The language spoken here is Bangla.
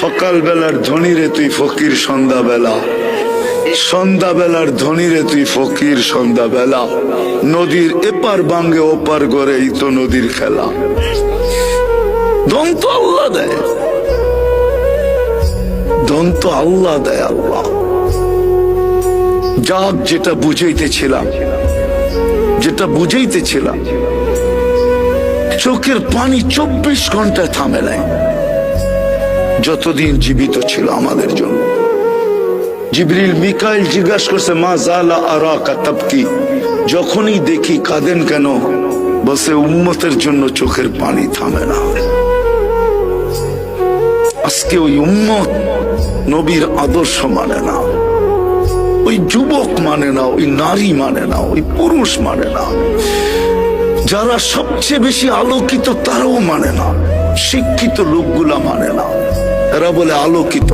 সকাল বেলার ধনী রে তুই ফকির সন্ধ্যাবেলা, সন্ধ্যাবেলার ধনী রে তুই ফকির সন্ধ্যাবেলা। নদীর এপার বাঙ্গে ওপার গড়ে এই তো নদীর খেলা। ধন তো আল্লাহ দেয়, ধন তো আল্লাহ দেয়। আল্লাহ যাক, যেটা বুঝাইতেছিলাম, যেটা বুঝাইতেছিলাম, চোখের পানি 24 ঘন্টায় থামে নাই যতদিন জীবিত ছিল আমাদের জন্য। জিবরিল মিকাইল জিজ্ঞাসা করছে, মা জালা আরাকা তাবকি, যখনই দেখি কাঁদেন কেন? বসে উম্মতের জন্য চোখের পানি থামে না। আজকে ওই উম্মত নবীর আদর্শ মানে না, ওই যুবক মানে না, ওই নারী মানে না, ওই পুরুষ মানে না। যারা সবচেয়ে বেশি আলোকিত তারাও মানে না, শিক্ষিত লোকগুলা মানে না। এরা বলে আলোকিত।